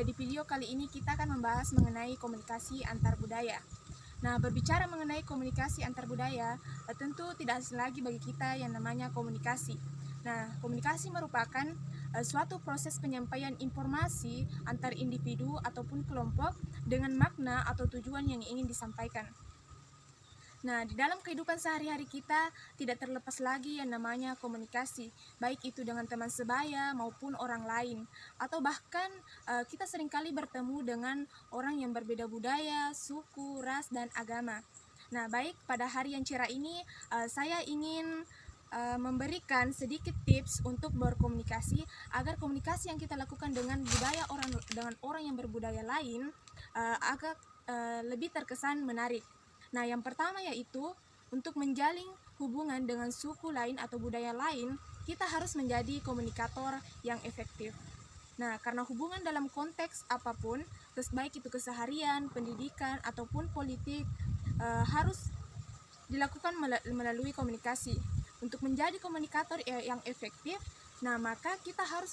di video kali ini kita akan membahas mengenai komunikasi antar budaya. Nah, berbicara mengenai komunikasi antar budaya, tentu tidak asing lagi bagi kita yang namanya komunikasi. Nah, komunikasi merupakan suatu proses penyampaian informasi antar individu ataupun kelompok dengan makna atau tujuan yang ingin disampaikan. Nah, di dalam kehidupan sehari-hari kita tidak terlepas lagi yang namanya komunikasi, baik itu dengan teman sebaya maupun orang lain, atau bahkan kita seringkali bertemu dengan orang yang berbeda budaya, suku, ras, dan agama. Nah, baik pada hari yang cerah ini saya ingin memberikan sedikit tips untuk berkomunikasi agar komunikasi yang kita lakukan dengan orang yang berbudaya lain agak lebih terkesan menarik. Nah, yang pertama yaitu untuk menjalin hubungan dengan suku lain atau budaya lain, kita harus menjadi komunikator yang efektif. Nah, karena hubungan dalam konteks apapun, baik itu keseharian, pendidikan, ataupun politik, harus dilakukan melalui komunikasi. Untuk menjadi komunikator yang efektif, nah maka kita harus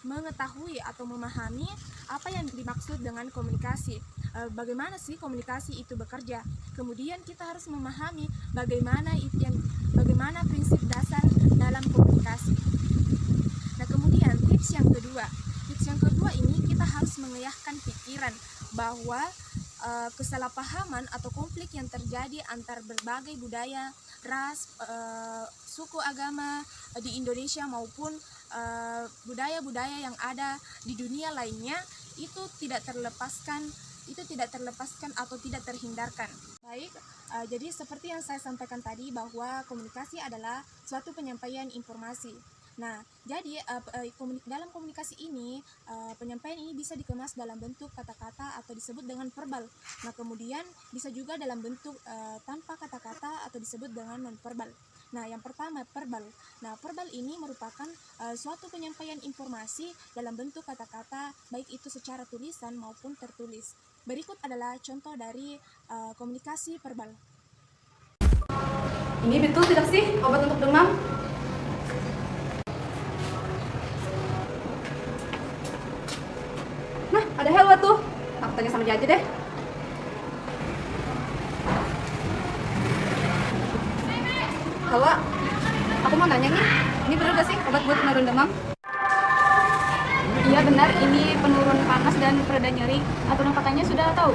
mengetahui atau memahami apa yang dimaksud dengan komunikasi. Bagaimana sih komunikasi itu bekerja? Kemudian kita harus memahami bagaimana prinsip dasar dalam komunikasi. Nah, kemudian tips yang kedua ini kita harus mengerahkan pikiran bahwa kesalahpahaman atau konflik yang terjadi antar berbagai budaya, ras, suku, agama di Indonesia maupun budaya-budaya yang ada di dunia lainnya itu tidak terlepaskan atau tidak terhindarkan. Baik, jadi seperti yang saya sampaikan tadi bahwa komunikasi adalah suatu penyampaian informasi. Nah, jadi dalam komunikasi ini, penyampaian ini bisa dikemas dalam bentuk kata-kata atau disebut dengan verbal. Nah, kemudian bisa juga dalam bentuk tanpa kata-kata atau disebut dengan non-verbal. Nah, yang pertama verbal. Nah, verbal ini merupakan suatu penyampaian informasi dalam bentuk kata-kata, baik itu secara tulisan maupun tertulis. Berikut adalah contoh dari komunikasi verbal. Ini betul tidak sih obat untuk demam? Nah, ada Helwa tuh. Aku tanya sama dia aja deh. Helwa, aku mau nanya nih, ini benar gak sih obat buat penurun demam? Iya benar, ini penurun panas dan pereda nyeri. Aturan pakainya sudah tahu?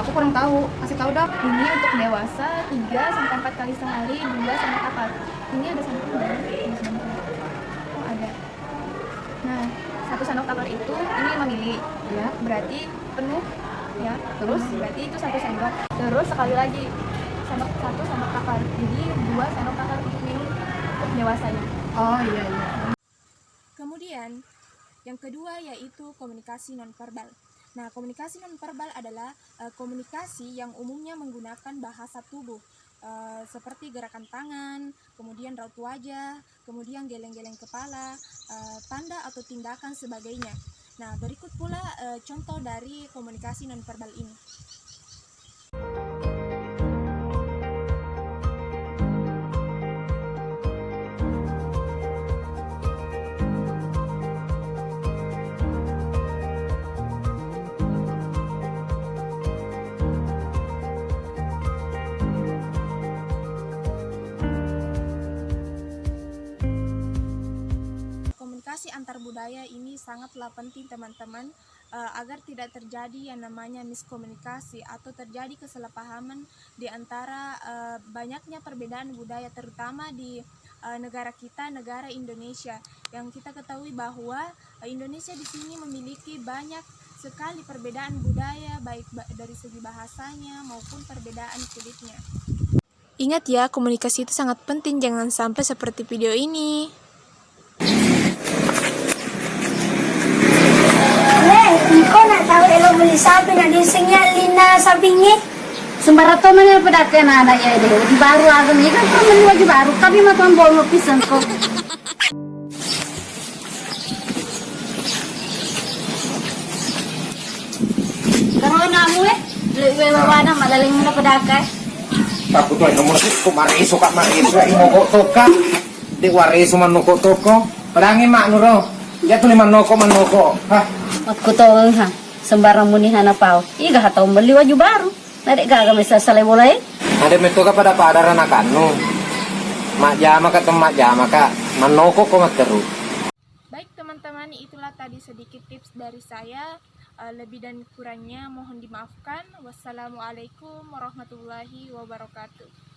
Aku kurang tahu, kasih tahu dong. Ini untuk dewasa 3-4 kali sehari, 2 kapal. Ini ada sampulnya. Oh ada. Nah, 1 sendok takar itu ini 5 mili, ya berarti penuh, ya. Terus berarti itu 1 sendok. Terus sekali lagi 1 sendok takar. Jadi 2 sendok takar untuk minum untuk dewasanya. Oh iya. Kemudian yang kedua yaitu komunikasi nonverbal. Nah, komunikasi nonverbal adalah komunikasi yang umumnya menggunakan bahasa tubuh seperti gerakan tangan, kemudian raut wajah, kemudian geleng-geleng kepala, tanda atau tindakan sebagainya. Nah, berikut pula contoh dari komunikasi nonverbal ini. Komunikasi antar budaya ini sangatlah penting teman-teman agar tidak terjadi yang namanya miskomunikasi atau terjadi kesalahpahaman di antara banyaknya perbedaan budaya, terutama di negara kita, negara Indonesia, yang kita ketahui bahwa Indonesia di sini memiliki banyak sekali perbedaan budaya, baik dari segi bahasanya maupun perbedaan kulitnya. Ingat ya, komunikasi itu sangat penting, jangan sampai seperti video ini. Iko nak tahu elok beli sapi nak disingnya Lina sampingnya. Sembarato mana pada kena ada ya deh. Di baru agam ini kan temen lagi baru, tapi matuan bawa pisan kok. Kalau namu lebih wana malaling mana pedakai. Takut tuh nomor kok mari suka imo kok toka. Di wari suman nuko toko. Pedangi mak nuro. Ya tuh manoko. Hah? Aku tahu ha. Sembarang muni hana pau. Iga hatau beli waju baru. Nadek gaga mesa sale boleh. Ada metu ka pada padara nakanu. Mak jama ka temak jama ka. Manoko ko materu. Baik teman-teman, itulah tadi sedikit tips dari saya. Lebih dan kurangnya mohon dimaafkan. Wassalamualaikum warahmatullahi wabarakatuh.